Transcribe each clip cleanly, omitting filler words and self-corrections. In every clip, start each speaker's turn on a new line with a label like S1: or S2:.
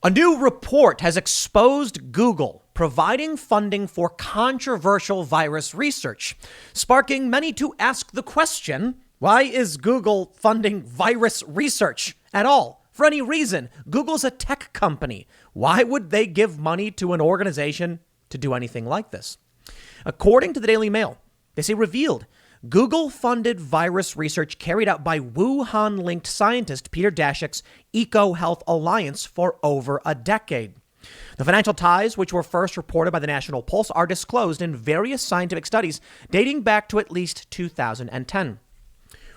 S1: A new report has exposed Google providing funding for controversial virus research, sparking many to ask the question, why is Google funding virus research at all? For any reason. Google's a tech company. Why would they give money to an organization to do anything like this? According to the Daily Mail, they say revealed Google-funded virus research carried out by Wuhan-linked scientist Peter Daszak's EcoHealth Alliance for over a decade. The financial ties, which were first reported by the National Pulse, are disclosed in various scientific studies dating back to at least 2010.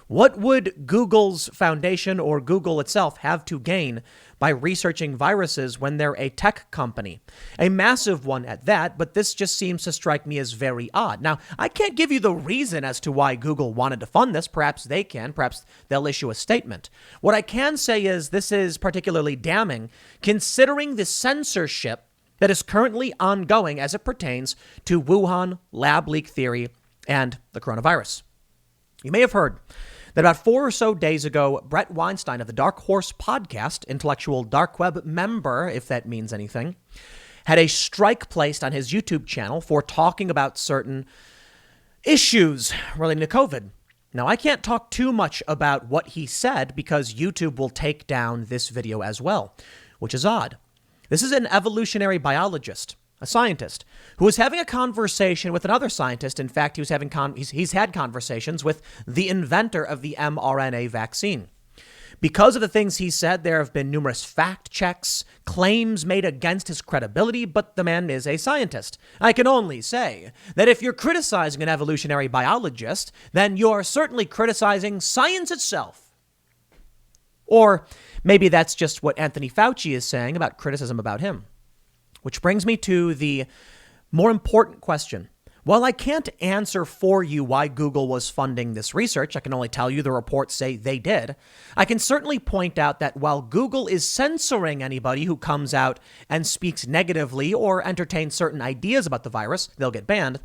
S1: What would Google's foundation or Google itself have to gain by researching viruses when they're a tech company? A massive one at that, but this just seems to strike me as very odd. Now, I can't give you the reason as to why Google wanted to fund this. Perhaps they can. Perhaps they'll issue a statement. What I can say is this is particularly damning considering the censorship that is currently ongoing as it pertains to Wuhan, lab leak theory, and the coronavirus. You may have heard that about 4 or so days ago, Brett Weinstein of the Dark Horse podcast, intellectual dark web member, if that means anything, had a strike placed on his YouTube channel for talking about certain issues relating to COVID. Now, I can't talk too much about what he said because YouTube will take down this video as well, which is odd. This is an evolutionary biologist, a scientist, who was having a conversation with another scientist. In fact, he's had conversations with the inventor of the mRNA vaccine. Because of the things he said, there have been numerous fact checks, claims made against his credibility, but the man is a scientist. I can only say that if you're criticizing an evolutionary biologist, then you're certainly criticizing science itself. Or maybe that's just what Anthony Fauci is saying about criticism about him. Which brings me to the more important question. While I can't answer for you why Google was funding this research, I can only tell you the reports say they did. I can certainly point out that while Google is censoring anybody who comes out and speaks negatively or entertains certain ideas about the virus, they'll get banned.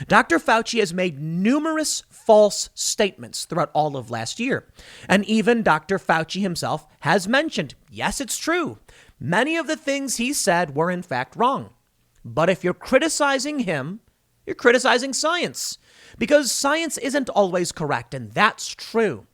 S1: Dr. Fauci has made numerous false statements throughout all of last year. And even Dr. Fauci himself has mentioned, yes, it's true. Many of the things he said were in fact wrong. But if you're criticizing him, you're criticizing science, because science isn't always correct, and that's true.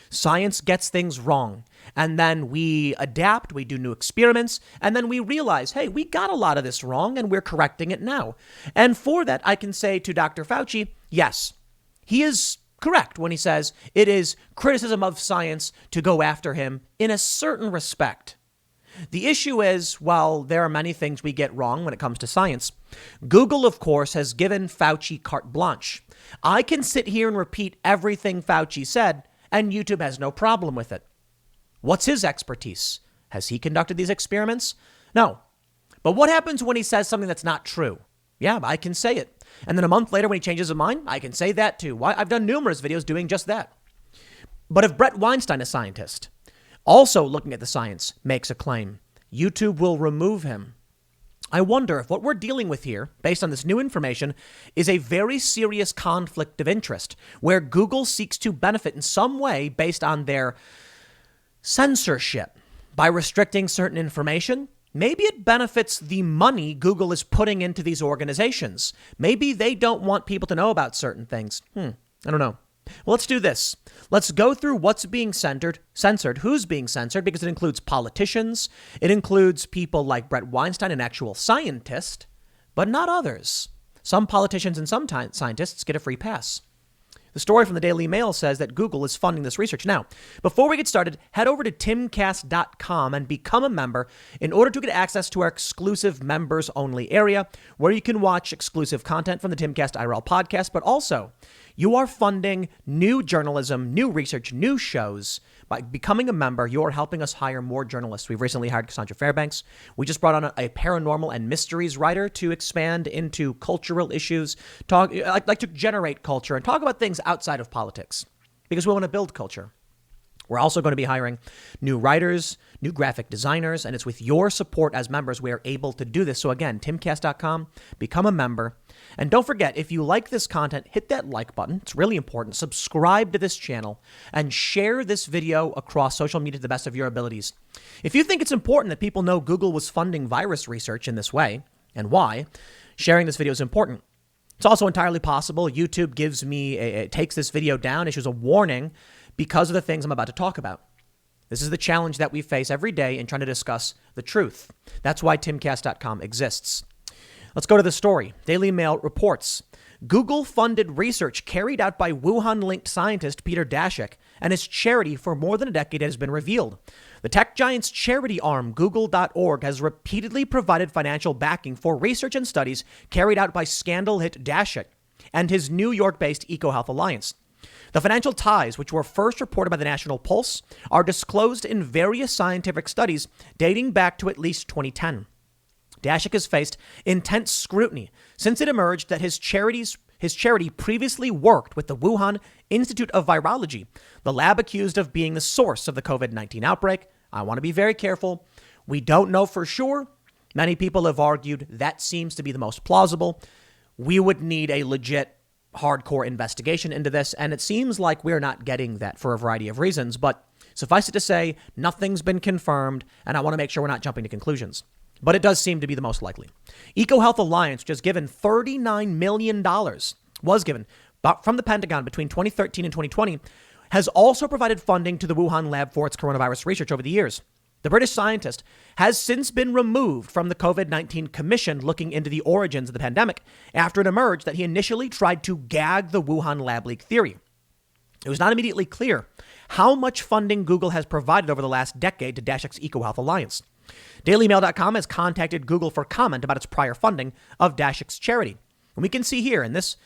S1: Science gets things wrong, and then we adapt, we do new experiments, and then we realize, hey, we got a lot of this wrong, and we're correcting it now. And for that, I can say to Dr. Fauci, yes, he is correct when he says it is criticism of science to go after him in a certain respect. The issue is, while there are many things we get wrong when it comes to science, Google, of course, has given Fauci carte blanche. I can sit here and repeat everything Fauci said, and YouTube has no problem with it. What's his expertise? Has he conducted these experiments? No. But what happens when he says something that's not true? Yeah, I can say it. And then a month later, when he changes his mind, I can say that too. I've done numerous videos doing just that. But if Brett Weinstein, a scientist, also looking at the science, makes a claim, YouTube will remove him. I wonder if what we're dealing with here, based on this new information, is a very serious conflict of interest, where Google seeks to benefit in some way based on their censorship. By restricting certain information, maybe it benefits the money Google is putting into these organizations. Maybe they don't want people to know about certain things. I don't know. Well, let's do this. Let's go through what's being censored, who's being censored, because it includes politicians. It includes people like Brett Weinstein, an actual scientist, but not others. Some politicians and some scientists get a free pass. The story from the Daily Mail says that Google is funding this research. Now, before we get started, head over to timcast.com and become a member in order to get access to our exclusive members only area where you can watch exclusive content from the Timcast IRL podcast, but also you are funding new journalism, new research, new shows. By becoming a member, you're helping us hire more journalists. We've recently hired Cassandra Fairbanks. We just brought on a paranormal and mysteries writer to expand into cultural issues, like to generate culture and talk about things outside of politics, because we want to build culture. We're also going to be hiring new writers, new graphic designers, and it's with your support as members we are able to do this. So again, timcast.com, become a member. And don't forget, if you like this content, hit that like button. It's really important. Subscribe to this channel and share this video across social media to the best of your abilities. If you think it's important that people know Google was funding virus research in this way and why, sharing this video is important. It's also entirely possible YouTube takes this video down, issues a warning because of the things I'm about to talk about. This is the challenge that we face every day in trying to discuss the truth. That's why timcast.com exists. Let's go to the story. Daily Mail reports Google-funded research carried out by Wuhan-linked scientist Peter Daszak and his charity for more than a decade has been revealed. The tech giant's charity arm, Google.org, has repeatedly provided financial backing for research and studies carried out by scandal-hit Daszak and his New York-based EcoHealth Alliance. The financial ties, which were first reported by the National Pulse, are disclosed in various scientific studies dating back to at least 2010. Daszak has faced intense scrutiny since it emerged that his charity previously worked with the Wuhan Institute of Virology, the lab accused of being the source of the COVID-19 outbreak. I want to be very careful. We don't know for sure. Many people have argued that seems to be the most plausible. We would need a legit hardcore investigation into this, and it seems like we're not getting that for a variety of reasons, but suffice it to say, nothing's been confirmed, and I want to make sure we're not jumping to conclusions. But it does seem to be the most likely. EcoHealth Alliance, which has given $39 million, was given from the Pentagon between 2013 and 2020, has also provided funding to the Wuhan lab for its coronavirus research over the years. The British scientist has since been removed from the COVID-19 commission looking into the origins of the pandemic after it emerged that he initially tried to gag the Wuhan lab leak theory. It was not immediately clear how much funding Google has provided over the last decade to Daszak's EcoHealth Alliance. DailyMail.com has contacted Google for comment about its prior funding of Daszak's charity. And we can see here in this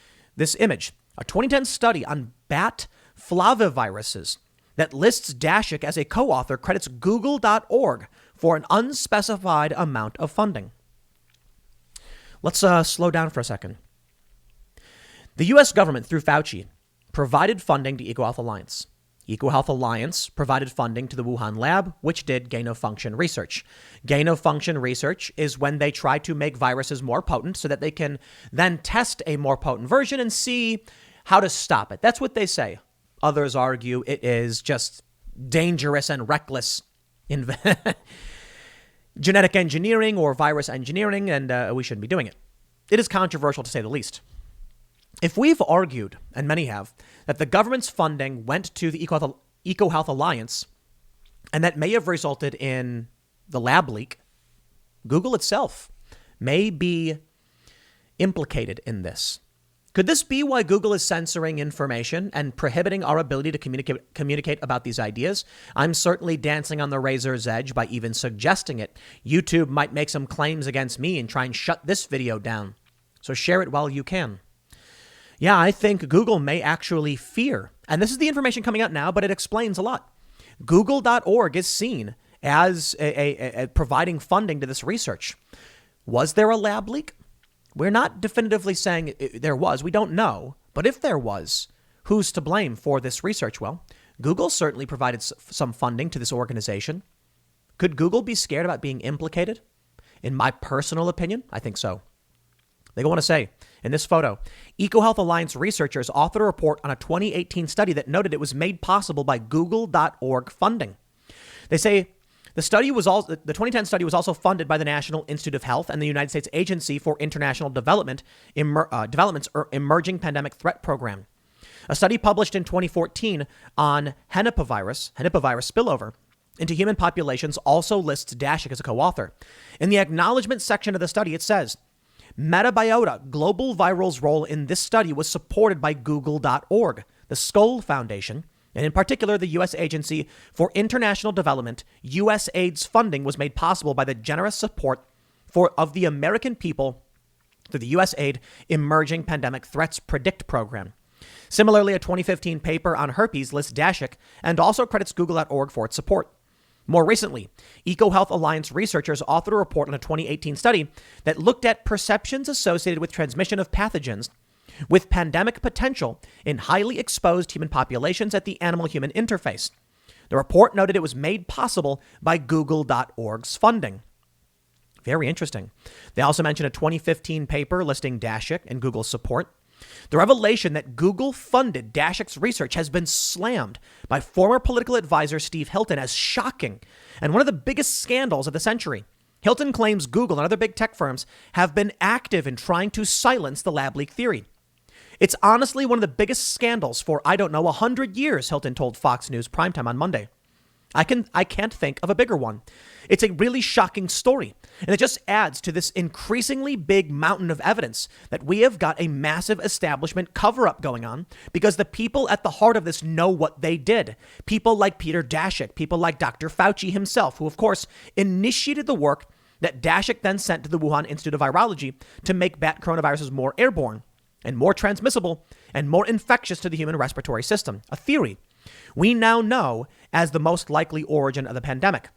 S1: image, a 2010 study on bat flaviviruses that lists Daszak as a co-author credits Google.org for an unspecified amount of funding. Let's slow down for a second. The U.S. government, through Fauci, provided funding to EcoHealth Alliance. EcoHealth Alliance provided funding to the Wuhan lab, which did gain-of-function research. Gain-of-function research is when they try to make viruses more potent so that they can then test a more potent version and see how to stop it. That's what they say. Others argue it is just dangerous and reckless genetic engineering or virus engineering, and we shouldn't be doing it. It is controversial to say the least. If we've argued, and many have, that the government's funding went to the EcoHealth Alliance, and that may have resulted in the lab leak, Google itself may be implicated in this. Could this be why Google is censoring information and prohibiting our ability to communicate about these ideas? I'm certainly dancing on the razor's edge by even suggesting it. YouTube might make some claims against me and try and shut this video down. So share it while you can. Yeah, I think Google may actually fear, and this is the information coming out now, but it explains a lot. Google.org is seen as providing funding to this research. Was there a lab leak? We're not definitively saying there was. We don't know. But if there was, who's to blame for this research? Well, Google certainly provided some funding to this organization. Could Google be scared about being implicated? In my personal opinion, I think so. They go on to say, in this photo, EcoHealth Alliance researchers authored a report on a 2018 study that noted it was made possible by Google.org funding. They say the 2010 study was also funded by the National Institute of Health and the United States Agency for International Development's Emerging Pandemic Threat Program. A study published in 2014 on Henipavirus spillover into human populations also lists Daszak as a co-author. In the acknowledgement section of the study, it says, Metabiota Global Viral's role in this study was supported by Google.org, the Skoll Foundation, and in particular, the U.S. Agency for International Development. USAID's funding was made possible by the generous support of the American people through the USAID Emerging Pandemic Threats Predict program. Similarly, a 2015 paper on herpes lists Daszak and also credits Google.org for its support. More recently, EcoHealth Alliance researchers authored a report on a 2018 study that looked at perceptions associated with transmission of pathogens with pandemic potential in highly exposed human populations at the animal-human interface. The report noted it was made possible by Google.org's funding. Very interesting. They also mentioned a 2015 paper listing Daszak and Google's support. The revelation that Google funded Daszak's research has been slammed by former political advisor Steve Hilton as shocking and one of the biggest scandals of the century. Hilton claims Google and other big tech firms have been active in trying to silence the lab leak theory. It's honestly one of the biggest scandals for, 100 years, Hilton told Fox News Primetime on Monday. I can't think of a bigger one. It's a really shocking story, and it just adds to this increasingly big mountain of evidence that we have got a massive establishment cover-up going on because the people at the heart of this know what they did. People like Peter Daszak, people like Dr. Fauci himself, who of course initiated the work that Daszak then sent to the Wuhan Institute of Virology to make bat coronaviruses more airborne and more transmissible and more infectious to the human respiratory system, a theory we now know as the most likely origin of the pandemic.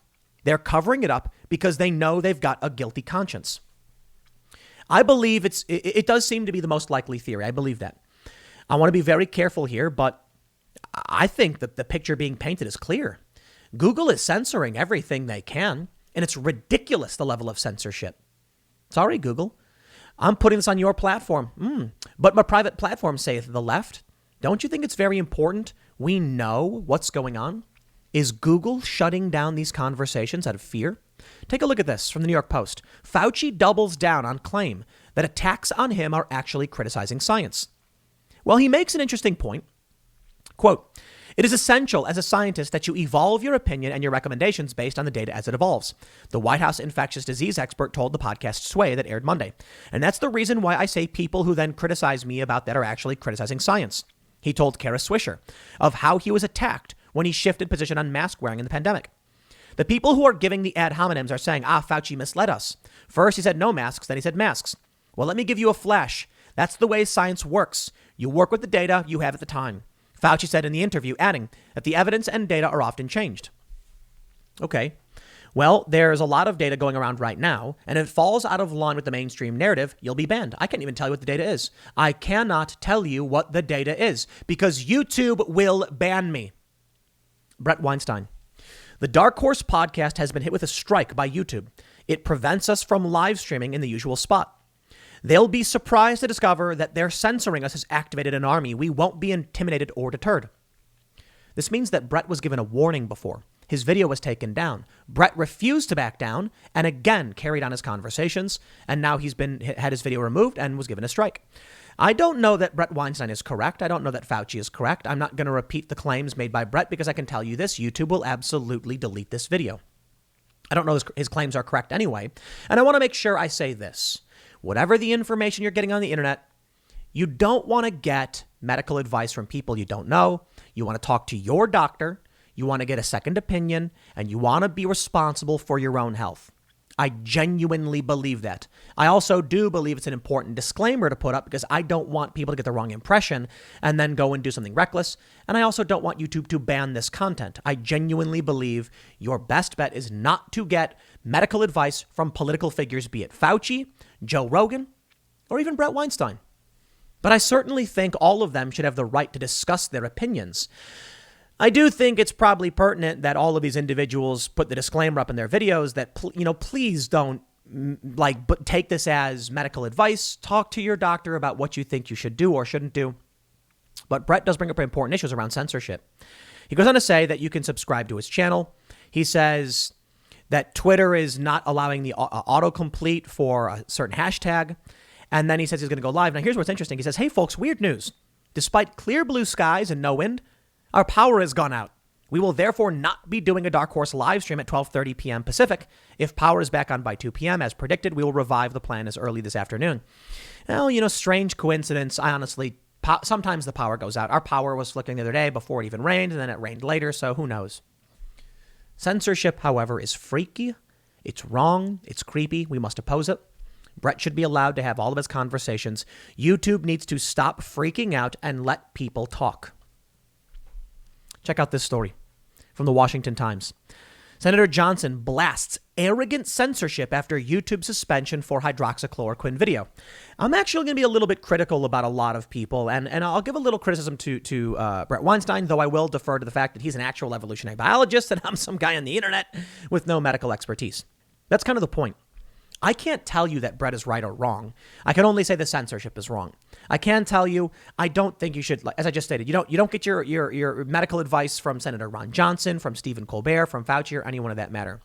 S1: They're covering it up because they know they've got a guilty conscience. I believe it does seem to be the most likely theory. I believe that. I want to be very careful here, but I think that the picture being painted is clear. Google is censoring everything they can, and it's ridiculous, the level of censorship. Sorry, Google. I'm putting this on your platform. But my private platform, saith the left. Don't you think it's very important we know what's going on? Is Google shutting down these conversations out of fear? Take a look at this from the New York Post. Fauci doubles down on claim that attacks on him are actually criticizing science. Well, he makes an interesting point. Quote, "It is essential as a scientist that you evolve your opinion and your recommendations based on the data as it evolves," the White House infectious disease expert told the podcast Sway that aired Monday. "And that's the reason why I say people who then criticize me about that are actually criticizing science." He told Kara Swisher of how he was attacked when he shifted position on mask wearing in the pandemic. The people who are giving the ad hominems are saying, Fauci misled us. First he said no masks, then he said masks. Well, let me give you a flash. That's the way science works. You work with the data you have at the time. Fauci said in the interview, adding that the evidence and data are often changed. Okay. Well, there's a lot of data going around right now, and if it falls out of line with the mainstream narrative, you'll be banned. I can't even tell you what the data is. I cannot tell you what the data is because YouTube will ban me. Brett Weinstein. The Dark Horse podcast has been hit with a strike by YouTube. It prevents us from live streaming in the usual spot. They'll be surprised to discover that their censoring us has activated an army. We won't be intimidated or deterred. This means that Brett was given a warning before. His video was taken down. Brett refused to back down and again carried on his conversations. And now he's had his video removed and was given a strike. I don't know that Brett Weinstein is correct. I don't know that Fauci is correct. I'm not going to repeat the claims made by Brett because I can tell you this. YouTube will absolutely delete this video. I don't know his claims are correct anyway. And I want to make sure I say this. Whatever the information you're getting on the internet, you don't want to get medical advice from people you don't know. You want to talk to your doctor. You want to get a second opinion, and you want to be responsible for your own health. I genuinely believe that. I also do believe it's an important disclaimer to put up because I don't want people to get the wrong impression and then go and do something reckless. And I also don't want YouTube to ban this content. I genuinely believe your best bet is not to get medical advice from political figures, be it Fauci, Joe Rogan, or even Brett Weinstein. But I certainly think all of them should have the right to discuss their opinions. I do think it's probably pertinent that all of these individuals put the disclaimer up in their videos that, please don't take this as medical advice. Talk to your doctor about what you think you should do or shouldn't do. But Brett does bring up important issues around censorship. He goes on to say that you can subscribe to his channel. He says that Twitter is not allowing the autocomplete for a certain hashtag. And then he says he's going to go live. Now, here's what's interesting. He says, hey, folks, weird news. Despite clear blue skies and no wind, our power has gone out. We will therefore not be doing a Dark Horse live stream at 12:30 p.m. Pacific. If power is back on by 2 p.m. as predicted, we will revive the plan as early this afternoon. Well, strange coincidence. I honestly, sometimes the power goes out. Our power was flickering the other day before it even rained, and then it rained later, so who knows? Censorship, however, is freaky. It's wrong. It's creepy. We must oppose it. Brett should be allowed to have all of his conversations. YouTube needs to stop freaking out and let people talk. Check out this story from the Washington Times. Senator Johnson blasts arrogant censorship after YouTube suspension for hydroxychloroquine video. I'm actually going to be a little bit critical about a lot of people, and I'll give a little criticism to Brett Weinstein, though I will defer to the fact that he's an actual evolutionary biologist and I'm some guy on the internet with no medical expertise. That's kind of the point. I can't tell you that Brett is right or wrong. I can only say the censorship is wrong. I can tell you I don't think you should, as I just stated, you don't get your medical advice from Senator Ron Johnson, from Stephen Colbert, from Fauci, or anyone of that matter.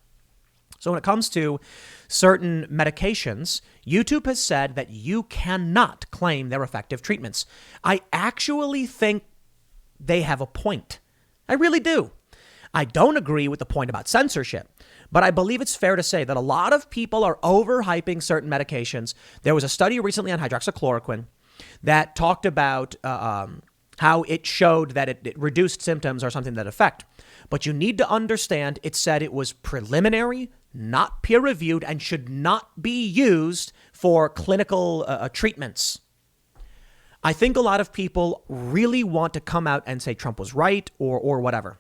S1: So when it comes to certain medications, YouTube has said that you cannot claim they're effective treatments. I actually think they have a point. I really do. I don't agree with the point about censorship, but I believe it's fair to say that a lot of people are overhyping certain medications. There was a study recently on hydroxychloroquine that talked about how it showed that it reduced symptoms or something to that effect. But you need to understand it said it was preliminary, not peer-reviewed, and should not be used for clinical treatments. I think a lot of people really want to come out and say Trump was right or whatever.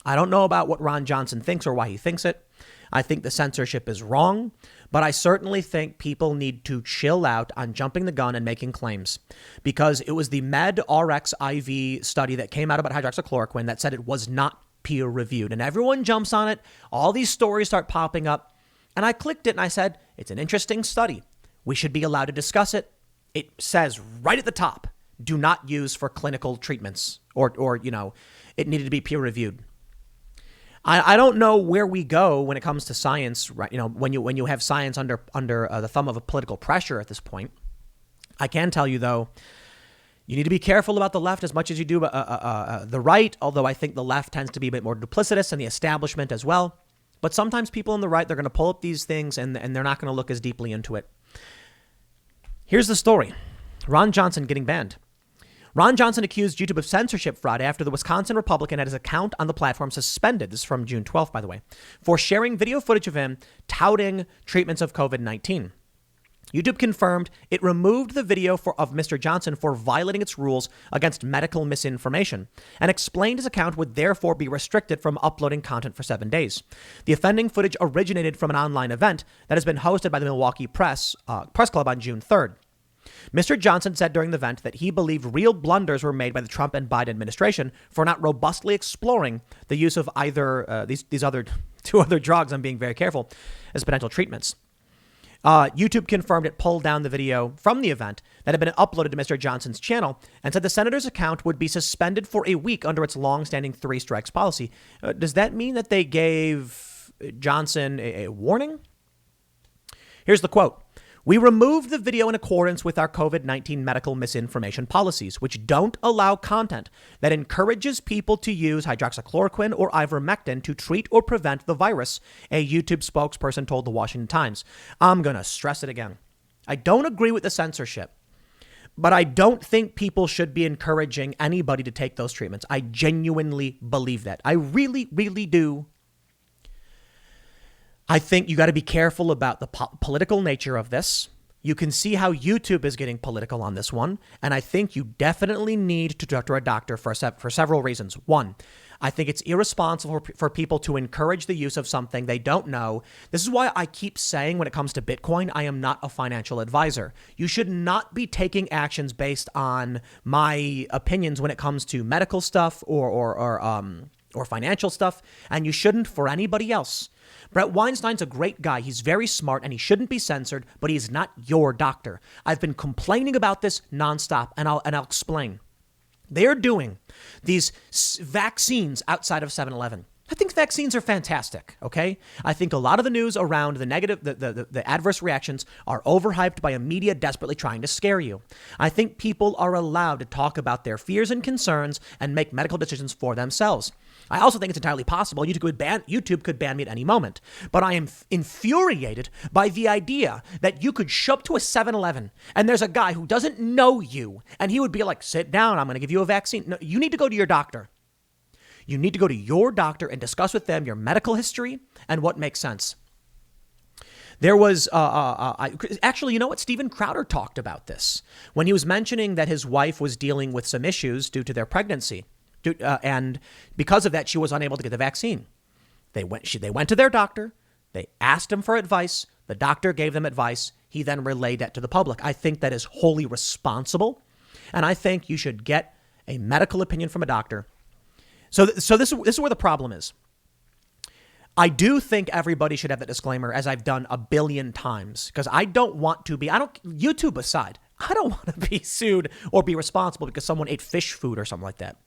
S1: I don't know about what Ron Johnson thinks or why he thinks it. I think the censorship is wrong, but I certainly think people need to chill out on jumping the gun and making claims, because it was the MedRx IV study that came out about hydroxychloroquine that said it was not peer reviewed, and everyone jumps on it. All these stories start popping up, and I clicked it and I said, it's an interesting study. We should be allowed to discuss it. It says right at the top, do not use for clinical treatments or it needed to be peer reviewed. I don't know where we go when it comes to science, right? When you have science under the thumb of a political pressure at this point. I can tell you, though, you need to be careful about the left as much as you do the right, although I think the left tends to be a bit more duplicitous, and the establishment as well. But sometimes people on the right, they're going to pull up these things and they're not going to look as deeply into it. Here's the story. Ron Johnson getting banned. Ron Johnson accused YouTube of censorship Friday after the Wisconsin Republican had his account on the platform suspended. This is from June 12th, by the way, for sharing video footage of him touting treatments of COVID-19. YouTube confirmed it removed the video of Mr. Johnson for violating its rules against medical misinformation and explained his account would therefore be restricted from uploading content for 7 days. The offending footage originated from an online event that has been hosted by the Milwaukee Press Club on June 3rd. Mr. Johnson said during the event that he believed real blunders were made by the Trump and Biden administration for not robustly exploring the use of either these other two other drugs, I'm being very careful, as potential treatments. YouTube confirmed it pulled down the video from the event that had been uploaded to Mr. Johnson's channel and said the senator's account would be suspended for a week under its long-standing 3 strikes policy. Does that mean that they gave Johnson a warning? Here's the quote. We removed the video in accordance with our COVID-19 medical misinformation policies, which don't allow content that encourages people to use hydroxychloroquine or ivermectin to treat or prevent the virus, a YouTube spokesperson told the Washington Times. I'm going to stress it again. I don't agree with the censorship, but I don't think people should be encouraging anybody to take those treatments. I genuinely believe that. I really, really do. I think you got to be careful about the political nature of this. You can see how YouTube is getting political on this one. And I think you definitely need to talk to a doctor for several reasons. One, I think it's irresponsible for people to encourage the use of something they don't know. This is why I keep saying when it comes to Bitcoin, I am not a financial advisor. You should not be taking actions based on my opinions when it comes to medical stuff or financial stuff. And you shouldn't for anybody else. Brett Weinstein's a great guy. He's very smart and he shouldn't be censored, but he's not your doctor. I've been complaining about this nonstop, and I'll explain. They're doing these vaccines outside of 7-Eleven. I think vaccines are fantastic, okay? I think a lot of the news around the negative, the adverse reactions are overhyped by a media desperately trying to scare you. I think people are allowed to talk about their fears and concerns and make medical decisions for themselves. I also think it's entirely possible YouTube could ban me at any moment. But I am infuriated by the idea that you could show up to a 7-Eleven and there's a guy who doesn't know you and he would be like, sit down, I'm going to give you a vaccine. No, you need to go to your doctor. You need to go to your doctor and discuss with them your medical history and what makes sense. There was, actually, you know what? Stephen Crowder talked about this when he was mentioning that his wife was dealing with some issues due to their pregnancy. And because of that, she was unable to get the vaccine. They went to their doctor. They asked him for advice. The doctor gave them advice. He then relayed that to the public. I think that is wholly responsible. And I think you should get a medical opinion from a doctor. So this is where the problem is. I do think everybody should have that disclaimer, as I've done a billion times, because I don't want to be, YouTube aside, I don't want to be sued or be responsible because someone ate fish food or something like that.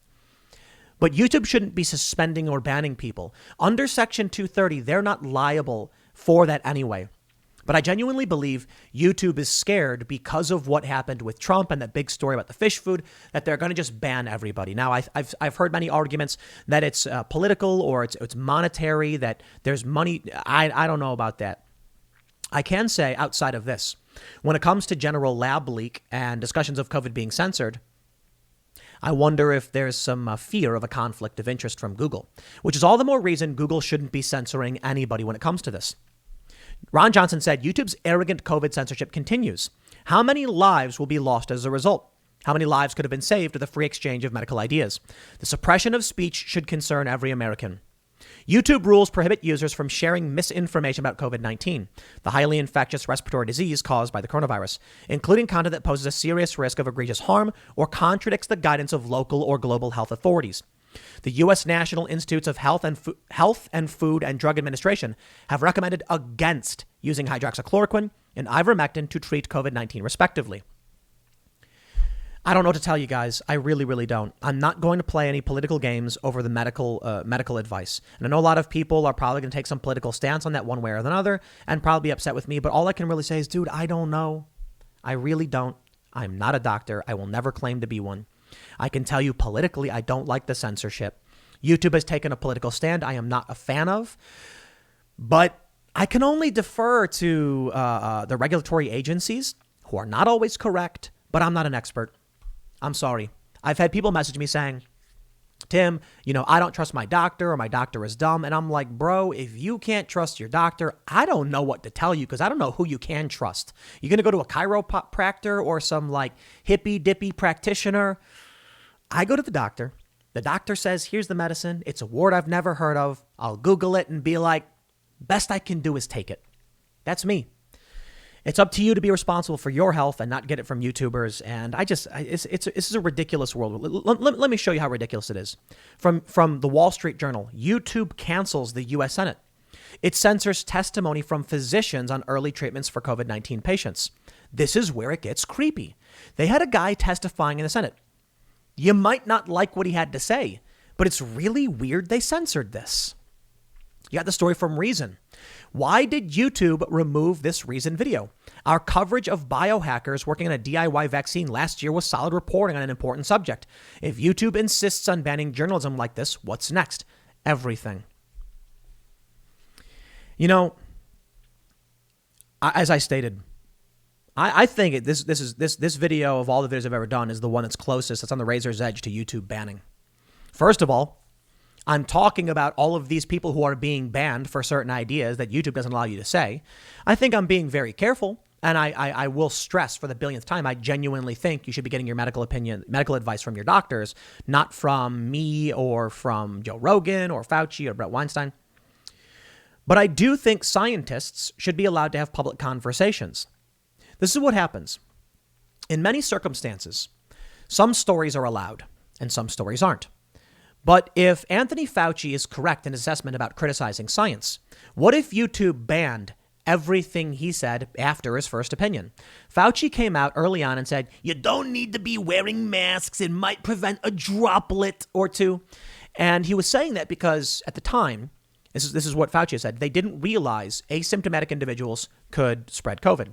S1: But YouTube shouldn't be suspending or banning people. Under Section 230, they're not liable for that anyway. But I genuinely believe YouTube is scared because of what happened with Trump and that big story about the fish food, that they're going to just ban everybody. Now, I've heard many arguments that it's political or it's monetary, that there's money. I don't know about that. I can say outside of this, when it comes to general lab leak and discussions of COVID being censored, I wonder if there's some fear of a conflict of interest from Google, which is all the more reason Google shouldn't be censoring anybody when it comes to this. Ron Johnson said YouTube's arrogant COVID censorship continues. How many lives will be lost as a result? How many lives could have been saved with the free exchange of medical ideas? The suppression of speech should concern every American. YouTube rules prohibit users from sharing misinformation about COVID-19, the highly infectious respiratory disease caused by the coronavirus, including content that poses a serious risk of egregious harm or contradicts the guidance of local or global health authorities. The U.S. National Institutes of Health and Food and Drug Administration have recommended against using hydroxychloroquine and ivermectin to treat COVID-19, respectively. I don't know what to tell you guys. I really, really don't. I'm not going to play any political games over the medical advice. And I know a lot of people are probably going to take some political stance on that one way or another and probably be upset with me. But all I can really say is, dude, I don't know. I really don't. I'm not a doctor. I will never claim to be one. I can tell you politically, I don't like the censorship. YouTube has taken a political stand I am not a fan of, but I can only defer to the regulatory agencies who are not always correct, but I'm not an expert. I'm sorry. I've had people message me saying, Tim, I don't trust my doctor or my doctor is dumb. And I'm like, bro, if you can't trust your doctor, I don't know what to tell you because I don't know who you can trust. You're going to go to a chiropractor or some like hippy dippy practitioner. I go to the doctor. The doctor says, here's the medicine. It's a word I've never heard of. I'll Google it and be like, best I can do is take it. That's me. It's up to you to be responsible for your health and not get it from YouTubers. And this is a ridiculous world. Let me show you how ridiculous it is. From the Wall Street Journal, YouTube cancels the U.S. Senate. It censors testimony from physicians on early treatments for COVID-19 patients. This is where it gets creepy. They had a guy testifying in the Senate. You might not like what he had to say, but it's really weird they censored this. You got the story from Reason. Why did YouTube remove this Reason video? Our coverage of biohackers working on a DIY vaccine last year was solid reporting on an important subject. If YouTube insists on banning journalism like this, what's next? Everything. As I stated, I think this video of all the videos I've ever done is the one that's closest. That's on the razor's edge to YouTube banning. First of all, I'm talking about all of these people who are being banned for certain ideas that YouTube doesn't allow you to say. I think I'm being very careful. And I will stress for the billionth time, I genuinely think you should be getting your medical advice from your doctors, not from me or from Joe Rogan or Fauci or Brett Weinstein. But I do think scientists should be allowed to have public conversations. This is what happens. In many circumstances, some stories are allowed and some stories aren't. But if Anthony Fauci is correct in his assessment about criticizing science, what if YouTube banned everything he said after his first opinion? Fauci came out early on and said, you don't need to be wearing masks. It might prevent a droplet or two. And he was saying that because at the time, this is what Fauci said, they didn't realize asymptomatic individuals could spread COVID.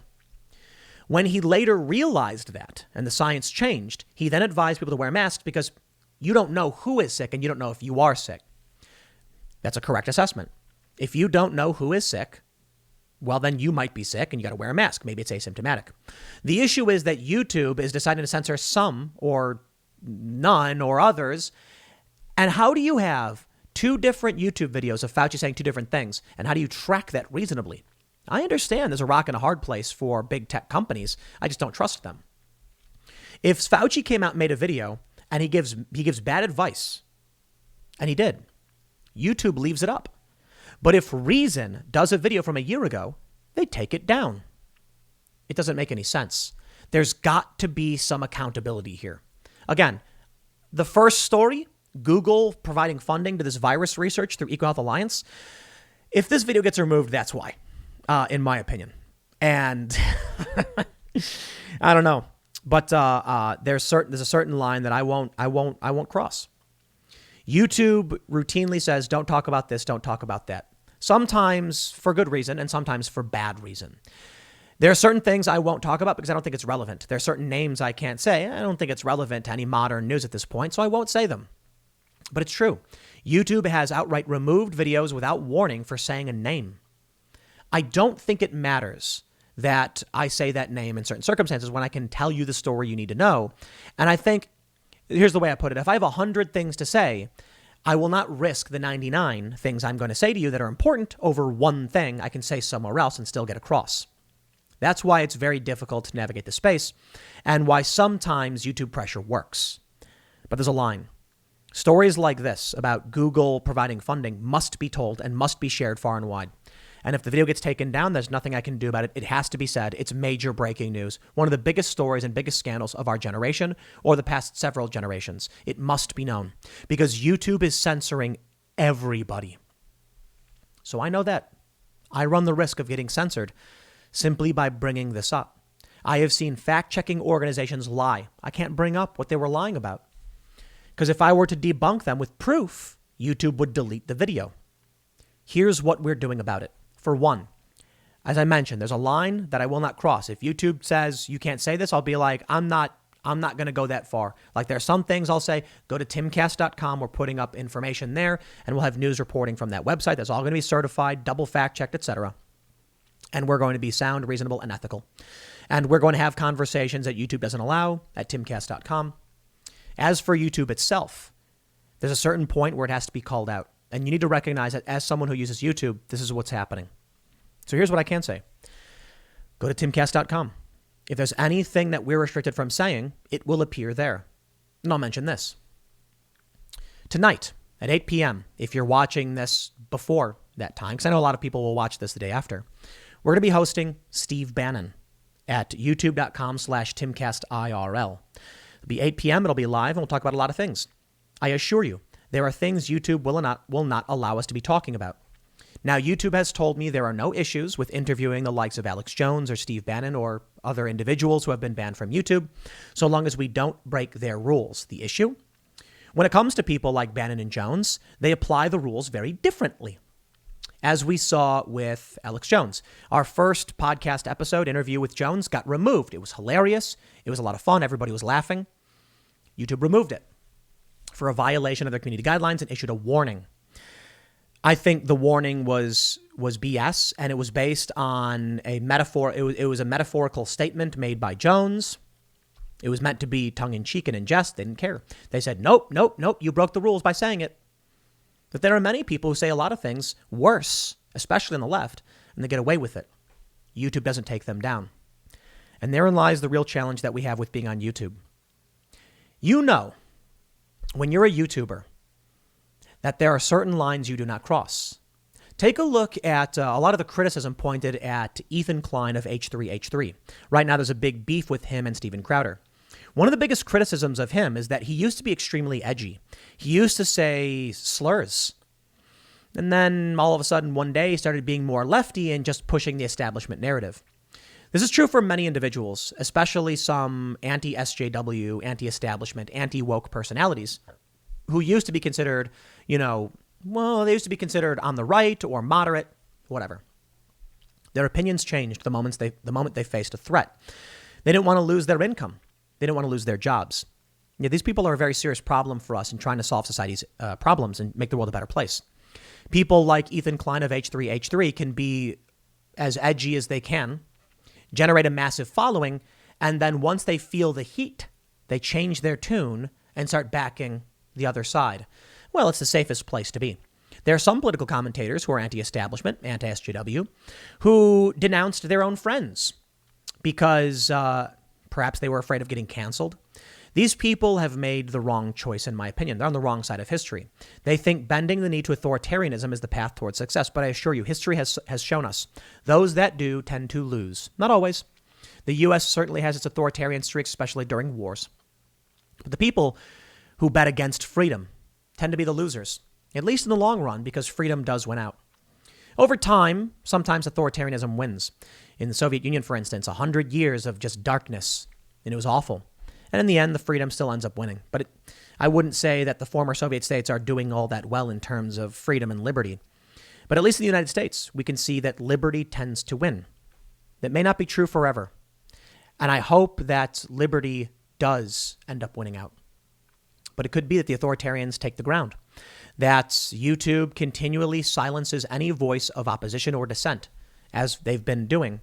S1: When he later realized that and the science changed, he then advised people to wear masks because you don't know who is sick and you don't know if you are sick. That's a correct assessment. If you don't know who is sick, well, then you might be sick and you got to wear a mask. Maybe it's asymptomatic. The issue is that YouTube is deciding to censor some or none or others. And how do you have two different YouTube videos of Fauci saying two different things? And how do you track that reasonably? I understand there's a rock and a hard place for big tech companies. I just don't trust them. If Fauci came out and made a video and he gives bad advice, and he did, YouTube leaves it up. But if Reason does a video from a year ago, they take it down. It doesn't make any sense. There's got to be some accountability here. Again, the first story, Google providing funding to this virus research through EcoHealth Alliance. If this video gets removed, that's why, in my opinion. And I don't know, but there's a certain line that I won't cross. YouTube routinely says, don't talk about this, don't talk about that. Sometimes for good reason and sometimes for bad reason. There are certain things I won't talk about because I don't think it's relevant. There are certain names I can't say. I don't think it's relevant to any modern news at this point, so I won't say them. But it's true. YouTube has outright removed videos without warning for saying a name. I don't think it matters that I say that name in certain circumstances when I can tell you the story you need to know. And I think, here's the way I put it. If I have 100 things to say, I will not risk the 99 things I'm going to say to you that are important over one thing I can say somewhere else and still get across. That's why it's very difficult to navigate the space and why sometimes YouTube pressure works. But there's a line. Stories like this about Google providing funding must be told and must be shared far and wide. And if the video gets taken down, there's nothing I can do about it. It has to be said. It's major breaking news. One of the biggest stories and biggest scandals of our generation or the past several generations. It must be known because YouTube is censoring everybody. So I know that. I run the risk of getting censored simply by bringing this up. I have seen fact-checking organizations lie. I can't bring up what they were lying about. Because if I were to debunk them with proof, YouTube would delete the video. Here's what we're doing about it. For one, as I mentioned, there's a line that I will not cross. If YouTube says you can't say this, I'll be like, I'm not going to go that far. Like there are some things I'll say, go to timcast.com. We're putting up information there and we'll have news reporting from that website. That's all going to be certified, double fact-checked, etc. And we're going to be sound, reasonable, and ethical. And we're going to have conversations that YouTube doesn't allow at timcast.com. As for YouTube itself, there's a certain point where it has to be called out. And you need to recognize that as someone who uses YouTube, this is what's happening. So here's what I can say. Go to timcast.com. If there's anything that we're restricted from saying, it will appear there. And I'll mention this. Tonight at 8 p.m., if you're watching this before that time, because I know a lot of people will watch this the day after, we're going to be hosting Steve Bannon at youtube.com/timcastirl. It'll be 8 p.m. It'll be live, and we'll talk about a lot of things. I assure you, there are things YouTube will not allow us to be talking about. Now, YouTube has told me there are no issues with interviewing the likes of Alex Jones or Steve Bannon or other individuals who have been banned from YouTube, so long as we don't break their rules. The issue? When it comes to people like Bannon and Jones, they apply the rules very differently. As we saw with Alex Jones. Our first podcast episode interview with Jones got removed. It was hilarious. It was a lot of fun. Everybody was laughing. YouTube removed it for a violation of their community guidelines and issued a warning. I think the warning was BS, and it was based on a metaphor. It was a metaphorical statement made by Jones. It was meant to be tongue-in-cheek and in jest. They didn't care. They said, nope, you broke the rules by saying it. But there are many people who say a lot of things worse, especially on the left, and they get away with it. YouTube doesn't take them down. And therein lies the real challenge that we have with being on YouTube. You know, when you're a YouTuber, that there are certain lines you do not cross. Take a look at a lot of the criticism pointed at Ethan Klein of H3H3. Right now, there's a big beef with him and Steven Crowder. One of the biggest criticisms of him is that he used to be extremely edgy. He used to say slurs. And then all of a sudden, one day, he started being more lefty and just pushing the establishment narrative. This is true for many individuals, especially some anti-SJW, anti-establishment, anti-woke personalities who used to be considered, they used to be considered on the right or moderate, whatever. Their opinions changed the moment they faced a threat. They didn't want to lose their income. They didn't want to lose their jobs. Yeah, these people are a very serious problem for us in trying to solve society's problems and make the world a better place. People like Ethan Klein of H3H3 can be as edgy as they can, generate a massive following, and then once they feel the heat, they change their tune and start backing the other side. Well, it's the safest place to be. There are some political commentators who are anti-establishment, anti-SJW, who denounced their own friends because perhaps they were afraid of getting canceled. These people have made the wrong choice, in my opinion. They're on the wrong side of history. They think bending the knee to authoritarianism is the path towards success. But I assure you, history has shown us those that do tend to lose. Not always. The U.S. certainly has its authoritarian streaks, especially during wars. But the people who bet against freedom tend to be the losers, at least in the long run, because freedom does win out. Over time, sometimes authoritarianism wins. In the Soviet Union, for instance, 100 years of just darkness, and it was awful. And in the end, the freedom still ends up winning. But I wouldn't say that the former Soviet states are doing all that well in terms of freedom and liberty. But at least in the United States, we can see that liberty tends to win. That may not be true forever. And I hope that liberty does end up winning out. But it could be that the authoritarians take the ground. That YouTube continually silences any voice of opposition or dissent, as they've been doing.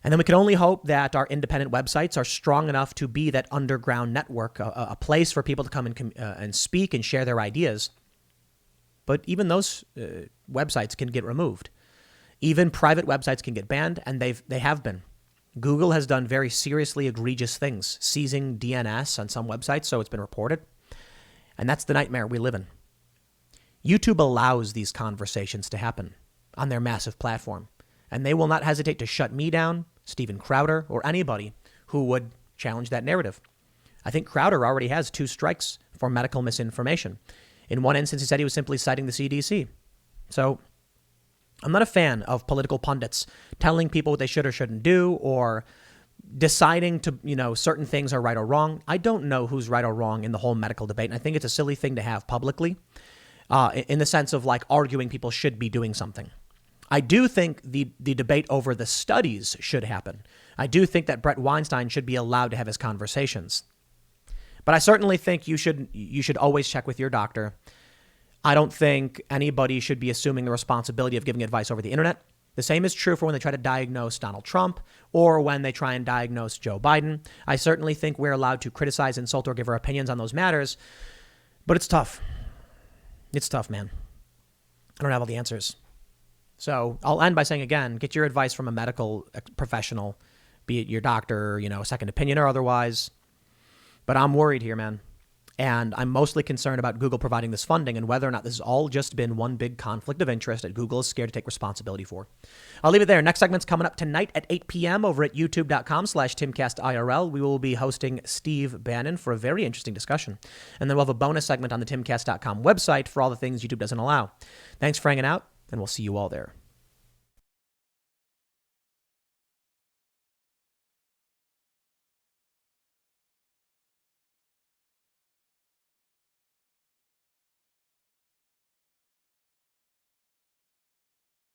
S1: And then we can only hope that our independent websites are strong enough to be that underground network, a place for people to come and speak and share their ideas. But even those websites can get removed. Even private websites can get banned, and they have been. Google has done very seriously egregious things, seizing DNS on some websites, so it's been reported. And that's the nightmare we live in. YouTube allows these conversations to happen on their massive platform, and they will not hesitate to shut me down, Steven Crowder, or anybody who would challenge that narrative. I think Crowder already has 2 strikes for medical misinformation. In one instance, he said he was simply citing the CDC. So I'm not a fan of political pundits telling people what they should or shouldn't do, or deciding to, certain things are right or wrong. I don't know who's right or wrong in the whole medical debate. And I think it's a silly thing to have publicly, in the sense of like arguing people should be doing something. I do think the debate over the studies should happen. I do think that Brett Weinstein should be allowed to have his conversations. But I certainly think you should always check with your doctor. I don't think anybody should be assuming the responsibility of giving advice over the internet. The same is true for when they try to diagnose Donald Trump or when they try and diagnose Joe Biden. I certainly think we're allowed to criticize, insult, or give our opinions on those matters. But it's tough. It's tough, man. I don't have all the answers. So I'll end by saying, again, get your advice from a medical professional, be it your doctor, a second opinion or otherwise. But I'm worried here, man. And I'm mostly concerned about Google providing this funding and whether or not this has all just been one big conflict of interest that Google is scared to take responsibility for. I'll leave it there. Next segment's coming up tonight at 8 p.m. over at youtube.com/TimCastIRL. We will be hosting Steve Bannon for a very interesting discussion. And then we'll have a bonus segment on the TimCast.com website for all the things YouTube doesn't allow. Thanks for hanging out, and we'll see you all there.